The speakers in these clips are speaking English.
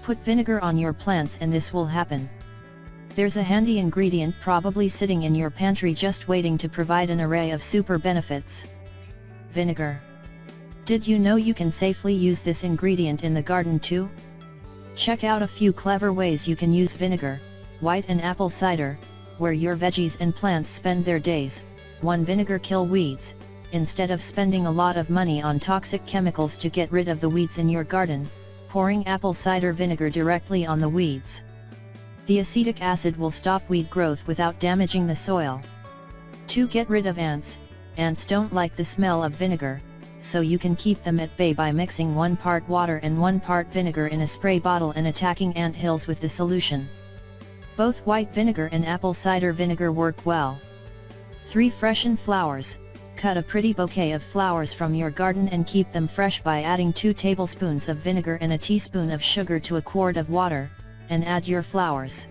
Put vinegar on your plants and this will happen. There's a handy ingredient probably sitting in your pantry just waiting to provide an array of super benefits. Vinegar. Did you know you can safely use this ingredient in the garden too? Check out a few clever ways you can use vinegar, white and apple cider, where your veggies and plants spend their days. 1. Vinegar kill weeds. Instead of spending a lot of money on toxic chemicals to get rid of the weeds in your garden, pouring apple cider vinegar directly on the weeds. The acetic acid will stop weed growth without damaging the soil. 2. Get rid of ants. Ants don't like the smell of vinegar, so you can keep them at bay by mixing 1 part water and 1 part vinegar in a spray bottle and attacking ant hills with the solution. Both white vinegar and apple cider vinegar work well. 3. Freshen flowers. Cut a pretty bouquet of flowers from your garden and keep them fresh by adding 2 tablespoons of vinegar and a teaspoon of sugar to a quart of water, and add your flowers.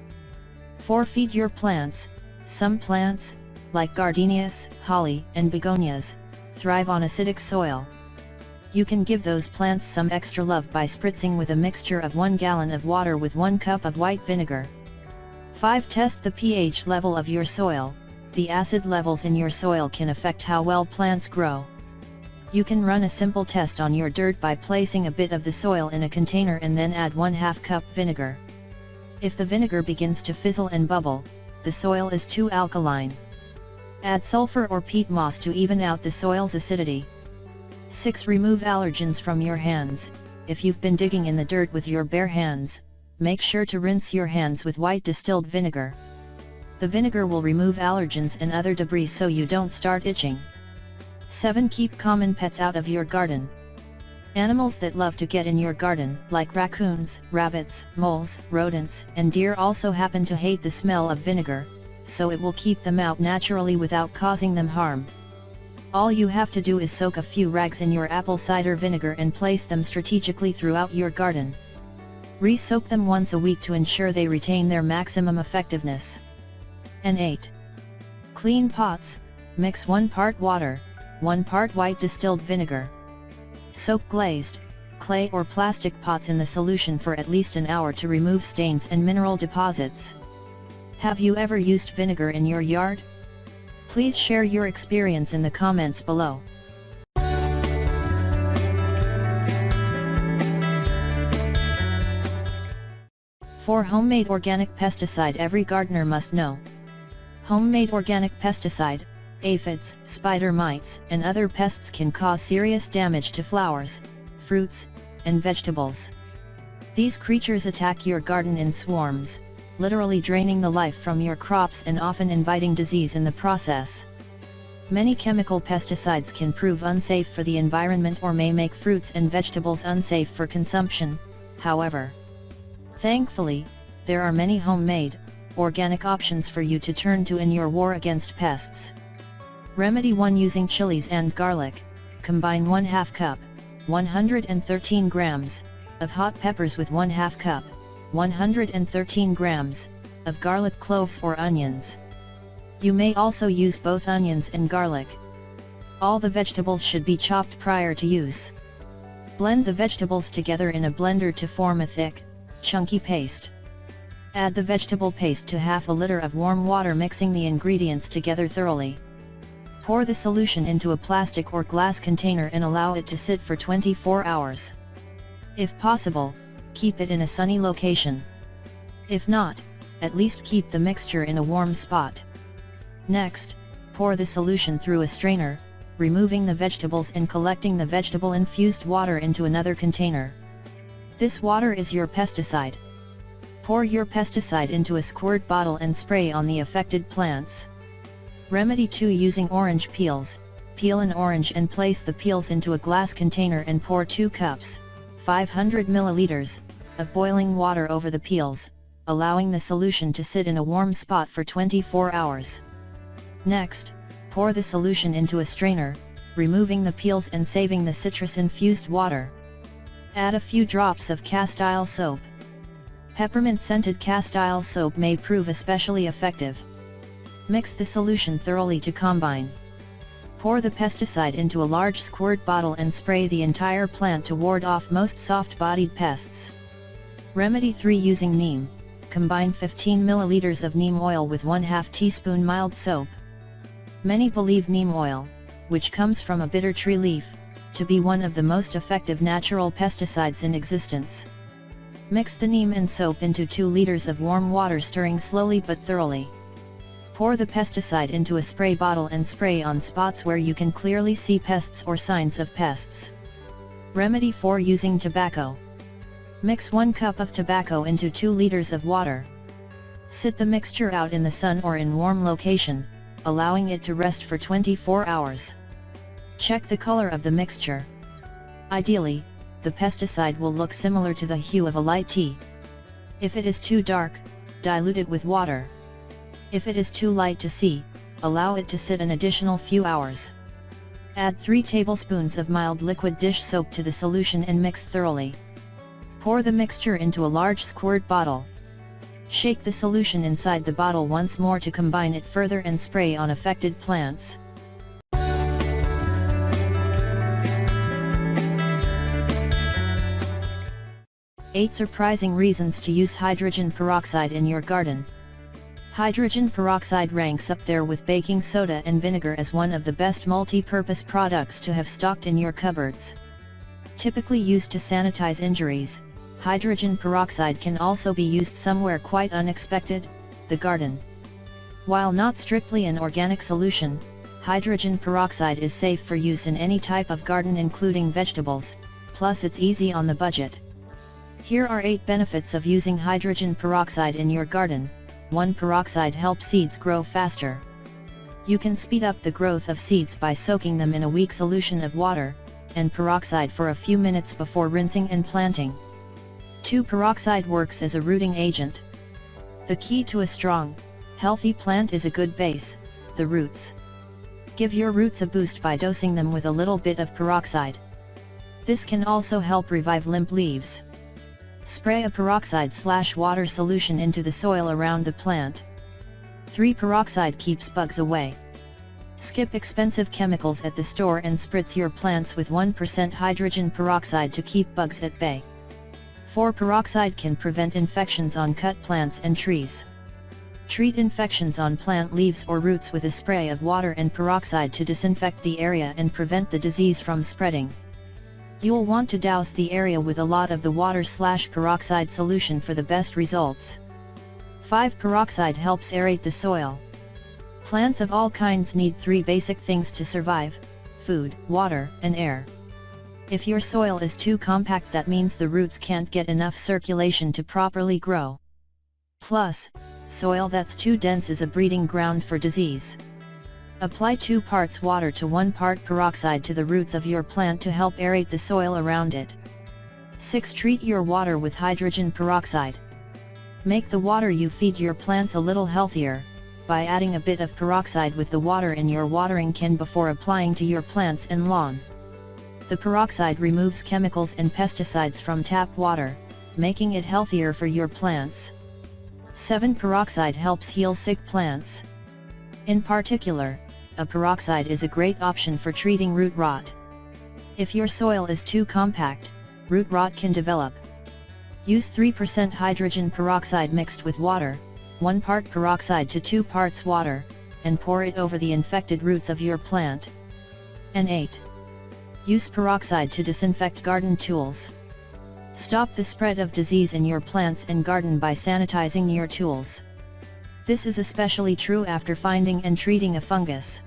4. Feed your plants. Some plants, like gardenias, holly, and begonias, thrive on acidic soil. You can give those plants some extra love by spritzing with a mixture of 1 gallon of water with 1 cup of white vinegar. 5. Test the pH level of your soil. The acid levels in your soil can affect how well plants grow. You can run a simple test on your dirt by placing a bit of the soil in a container and then add 1/2 cup vinegar. If the vinegar begins to fizzle and bubble, the soil is too alkaline. Add sulfur or peat moss to even out the soil's acidity. 6. Remove allergens from your hands. If you've been digging in the dirt with your bare hands, make sure to rinse your hands with white distilled vinegar. The vinegar will remove allergens and other debris so you don't start itching. 7. Keep common pets out of your garden. Animals that love to get in your garden, like raccoons, rabbits, moles, rodents, and deer also happen to hate the smell of vinegar, so it will keep them out naturally without causing them harm. All you have to do is soak a few rags in your apple cider vinegar and place them strategically throughout your garden. Re-soak them once a week to ensure they retain their maximum effectiveness. And 8. Clean pots. Mix 1 part water, 1 part white distilled vinegar. Soak glazed, clay or plastic pots in the solution for at least an hour to remove stains and mineral deposits. Have you ever used vinegar in your yard? Please share your experience in the comments below. For homemade organic pesticide every gardener must know. Homemade organic pesticide, aphids, spider mites, and other pests can cause serious damage to flowers, fruits, and vegetables. These creatures attack your garden in swarms, literally draining the life from your crops and often inviting disease in the process. Many chemical pesticides can prove unsafe for the environment or may make fruits and vegetables unsafe for consumption, however. Thankfully, there are many homemade, organic options for you to turn to in your war against pests. Remedy 1. Using chilies and garlic. Combine 1/2 cup, 113 grams, of hot peppers with 1/2 cup, 113 grams, of garlic cloves or onions. You may also use both onions and garlic. All the vegetables should be chopped prior to use. Blend the vegetables together in a blender to form a thick, chunky paste. Add the vegetable paste to 1/2 liter of warm water, mixing the ingredients together thoroughly. Pour the solution into a plastic or glass container and allow it to sit for 24 hours. If possible, keep it in a sunny location. If not, at least keep the mixture in a warm spot. Next, pour the solution through a strainer, removing the vegetables and collecting the vegetable-infused water into another container. This water is your pesticide. Pour your pesticide into a squirt bottle and spray on the affected plants. Remedy 2. Using orange peels. Peel an orange and place the peels into a glass container and pour 2 cups, 500 milliliters, of boiling water over the peels, allowing the solution to sit in a warm spot for 24 hours. Next, pour the solution into a strainer, removing the peels and saving the citrus-infused water. Add a few drops of castile soap. Peppermint-scented castile soap may prove especially effective. Mix the solution thoroughly to combine. Pour the pesticide into a large squirt bottle and spray the entire plant to ward off most soft-bodied pests. Remedy 3. Using neem. Combine 15 ml of neem oil with 1/2 teaspoon mild soap. Many believe neem oil, which comes from a bitter tree leaf, to be one of the most effective natural pesticides in existence. Mix the neem and soap into 2 liters of warm water, stirring slowly but thoroughly. Pour the pesticide into a spray bottle and spray on spots where you can clearly see pests or signs of pests. Remedy 4. Using tobacco. Mix 1 cup of tobacco into 2 liters of water. Sit the mixture out in the sun or in warm location, allowing it to rest for 24 hours. Check the color of the mixture. Ideally, the pesticide will look similar to the hue of a light tea. If it is too dark, dilute it with water. If it is too light to see, allow it to sit an additional few hours. Add 3 tablespoons of mild liquid dish soap to the solution and mix thoroughly. Pour the mixture into a large squirt bottle. Shake the solution inside the bottle once more to combine it further and spray on affected plants. Eight surprising reasons to use hydrogen peroxide in your garden. Hydrogen peroxide ranks up there with baking soda and vinegar as one of the best multi-purpose products to have stocked in your cupboards. Typically used to sanitize injuries, hydrogen peroxide can also be used somewhere quite unexpected, the garden. While not strictly an organic solution, hydrogen peroxide is safe for use in any type of garden including vegetables, plus it's easy on the budget. Here are 8 benefits of using hydrogen peroxide in your garden. 1. Peroxide helps seeds grow faster. You can speed up the growth of seeds by soaking them in a weak solution of water, and peroxide for a few minutes before rinsing and planting. 2. Peroxide works as a rooting agent. The key to a strong, healthy plant is a good base, the roots. Give your roots a boost by dosing them with a little bit of peroxide. This can also help revive limp leaves. Spray a peroxide/water solution into the soil around the plant. 3. Peroxide keeps bugs away. Skip expensive chemicals at the store and spritz your plants with 1% hydrogen peroxide to keep bugs at bay. 4. Peroxide can prevent infections on cut plants and trees. Treat infections on plant leaves or roots with a spray of water and peroxide to disinfect the area and prevent the disease from spreading. You'll want to douse the area with a lot of the water/peroxide solution for the best results. 5. Peroxide helps aerate the soil. Plants of all kinds need 3 basic things to survive: food, water, and air. If your soil is too compact, that means the roots can't get enough circulation to properly grow. Plus, soil that's too dense is a breeding ground for disease. Apply 2 parts water to 1 part peroxide to the roots of your plant to help aerate the soil around it. 6. Treat your water with hydrogen peroxide. Make the water you feed your plants a little healthier, by adding a bit of peroxide with the water in your watering can before applying to your plants and lawn. The peroxide removes chemicals and pesticides from tap water, making it healthier for your plants. 7. Peroxide helps heal sick plants. In particular, a peroxide is a great option for treating root rot. If your soil is too compact, root rot can develop. Use 3% hydrogen peroxide mixed with water, 1 part peroxide to 2 parts water, and pour it over the infected roots of your plant. And 8. Use peroxide to disinfect garden tools. Stop the spread of disease in your plants and garden by sanitizing your tools. This is especially true after finding and treating a fungus.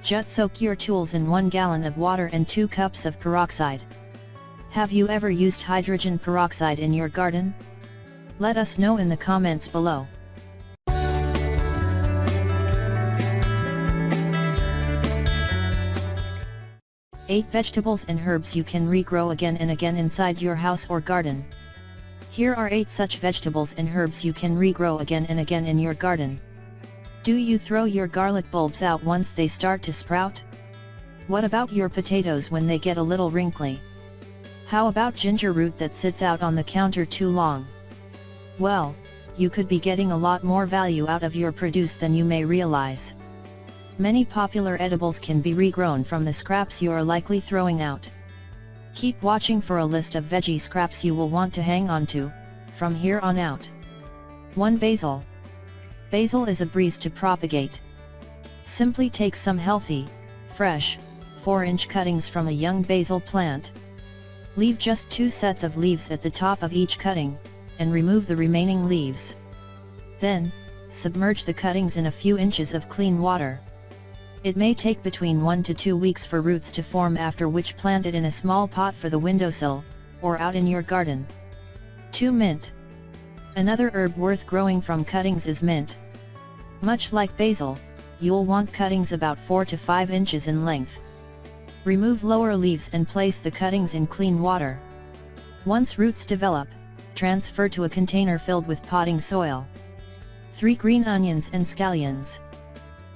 Just soak your tools in 1 gallon of water and 2 cups of peroxide. Have you ever used hydrogen peroxide in your garden? Let us know in the comments below. Eight vegetables and herbs you can regrow again and again inside your house or garden. Here are 8 such vegetables and herbs you can regrow again and again in your garden. Do you throw your garlic bulbs out once they start to sprout? What about your potatoes when they get a little wrinkly? How about ginger root that sits out on the counter too long? Well, you could be getting a lot more value out of your produce than you may realize. Many popular edibles can be regrown from the scraps you are likely throwing out. Keep watching for a list of veggie scraps you will want to hang on to, from here on out. 1. Basil. Basil is a breeze to propagate. Simply take some healthy, fresh, 4-inch cuttings from a young basil plant. Leave just 2 sets of leaves at the top of each cutting, and remove the remaining leaves. Then, submerge the cuttings in a few inches of clean water. It may take between 1 to 2 weeks for roots to form, after which plant it in a small pot for the windowsill, or out in your garden. 2. Mint. Another herb worth growing from cuttings is mint. Much like basil, you'll want cuttings about 4 to 5 inches in length. Remove lower leaves and place the cuttings in clean water. Once roots develop, transfer to a container filled with potting soil. 3. Green onions and scallions.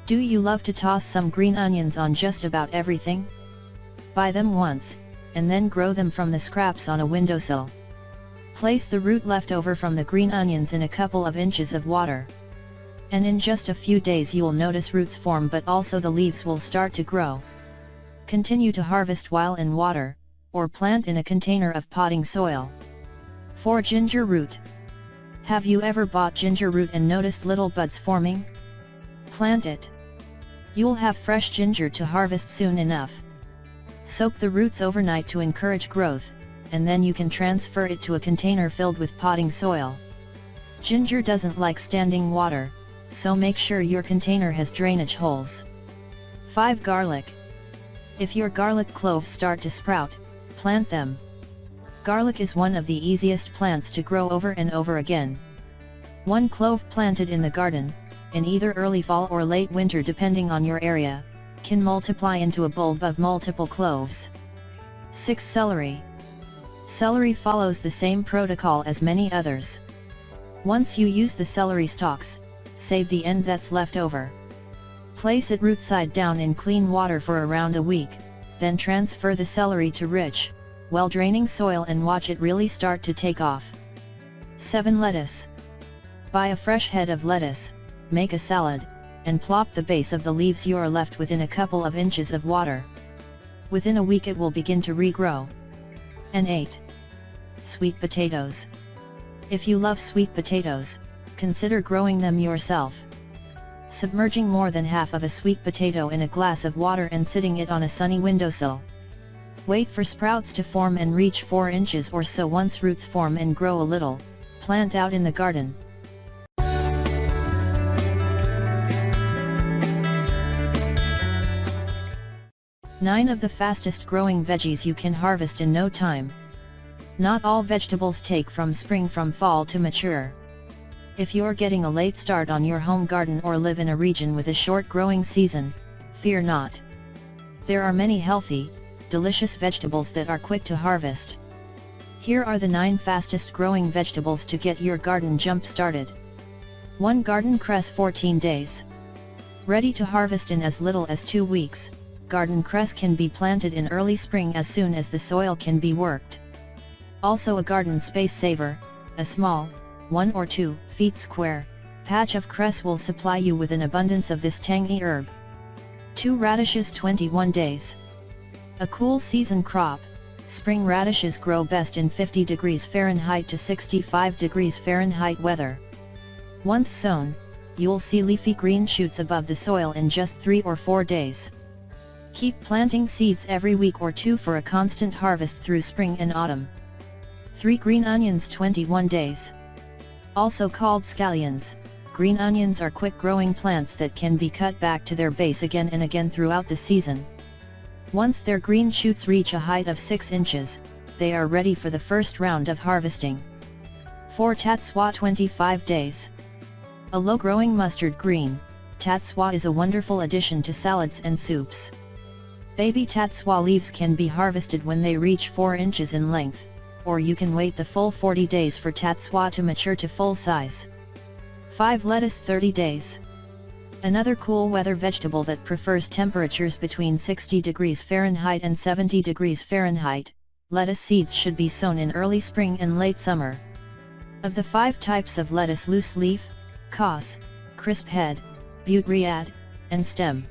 Do you love to toss some green onions on just about everything? Buy them once, and then grow them from the scraps on a windowsill. Place the root left over from the green onions in a couple of inches of water. And in just a few days you'll notice roots form, but also the leaves will start to grow. Continue to harvest while in water, or plant in a container of potting soil. 4. Ginger root. Have you ever bought ginger root and noticed little buds forming? Plant it. You'll have fresh ginger to harvest soon enough. Soak the roots overnight to encourage growth, and then you can transfer it to a container filled with potting soil. Ginger doesn't like standing water, so make sure your container has drainage holes. 5. Garlic. If your garlic cloves start to sprout, plant them. Garlic is one of the easiest plants to grow over and over again. 1 clove planted in the garden, in either early fall or late winter depending on your area, can multiply into a bulb of multiple cloves. 6. Celery. Celery follows the same protocol as many others. Once you use the celery stalks, save the end that's left over. Place it root side down in clean water for around a week, then transfer the celery to rich, well-draining soil and watch it really start to take off. 7. Lettuce. Buy a fresh head of lettuce, make a salad, and plop the base of the leaves you're left within a couple of inches of water. Within a week it will begin to regrow. And 8. Sweet potatoes. If you love sweet potatoes, consider growing them yourself. Submerging more than half of a sweet potato in a glass of water and sitting it on a sunny windowsill. Wait for sprouts to form and reach 4 inches or so. Once roots form and grow a little, plant out in the garden. Nine of the fastest growing veggies you can harvest in no time. Not all vegetables take from fall to mature. If you're getting a late start on your home garden or live in a region with a short growing season, fear not. There are many healthy, delicious vegetables that are quick to harvest. Here are the 9 fastest growing vegetables to get your garden jump started. 1. Garden cress. 14 days. Ready to harvest in as little as 2 weeks, garden cress can be planted in early spring as soon as the soil can be worked. Also a garden space saver, a small, 1 or 2 feet square, patch of cress will supply you with an abundance of this tangy herb. 2. Radishes. 21 days. A cool season crop, spring radishes grow best in 50 degrees Fahrenheit to 65 degrees Fahrenheit weather. Once sown, you'll see leafy green shoots above the soil in just 3 or 4 days. Keep planting seeds every week or 2 for a constant harvest through spring and autumn. 3. Green onions. 21 days. Also called scallions, green onions are quick-growing plants that can be cut back to their base again and again throughout the season. Once their green shoots reach a height of 6 inches, they are ready for the first round of harvesting. 4. Tatsua. 25 days. A low-growing mustard green, tatsua is a wonderful addition to salads and soups. Baby tatsua leaves can be harvested when they reach 4 inches in length, or you can wait the full 40 days for tatsua to mature to full size. 5. Lettuce. 30 days. Another cool weather vegetable that prefers temperatures between 60 degrees Fahrenheit and 70 degrees Fahrenheit, lettuce seeds should be sown in early spring and late summer. Of the 5 types of lettuce: loose leaf, cos, crisp head, butte riad, and stem.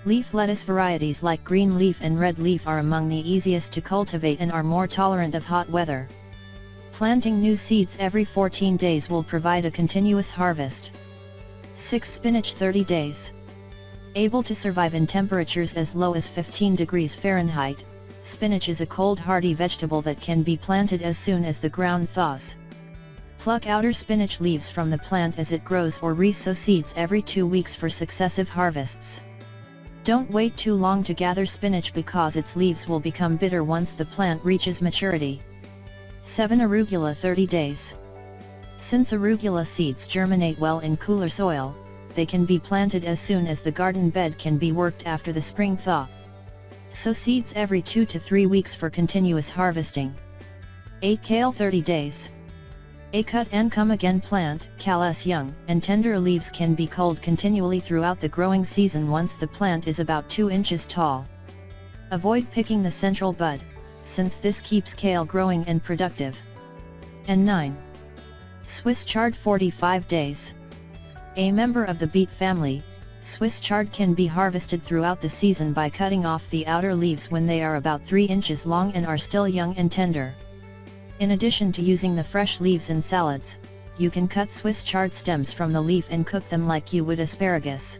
Leaf lettuce varieties like green leaf and red leaf are among the easiest to cultivate and are more tolerant of hot weather. Planting new seeds every 14 days will provide a continuous harvest. 6. Spinach 30 days. Able to survive in temperatures as low as 15 degrees Fahrenheit, spinach is a cold hardy vegetable that can be planted as soon as the ground thaws. Pluck outer spinach leaves from the plant as it grows or resow seeds every 2 weeks for successive harvests. Don't wait too long to gather spinach because its leaves will become bitter once the plant reaches maturity. 7. Arugula 30 days. Since arugula seeds germinate well in cooler soil, they can be planted as soon as the garden bed can be worked after the spring thaw. Sow seeds every 2 to 3 weeks for continuous harvesting. 8. Kale 30 days. A cut and come again plant. Kale's young and tender leaves can be culled continually throughout the growing season once the plant is about 2 inches tall. Avoid picking the central bud, since this keeps kale growing and productive. And 9. Swiss chard 45 days. A member of the beet family, Swiss chard can be harvested throughout the season by cutting off the outer leaves when they are about 3 inches long and are still young and tender. In addition to using the fresh leaves in salads, you can cut Swiss chard stems from the leaf and cook them like you would asparagus.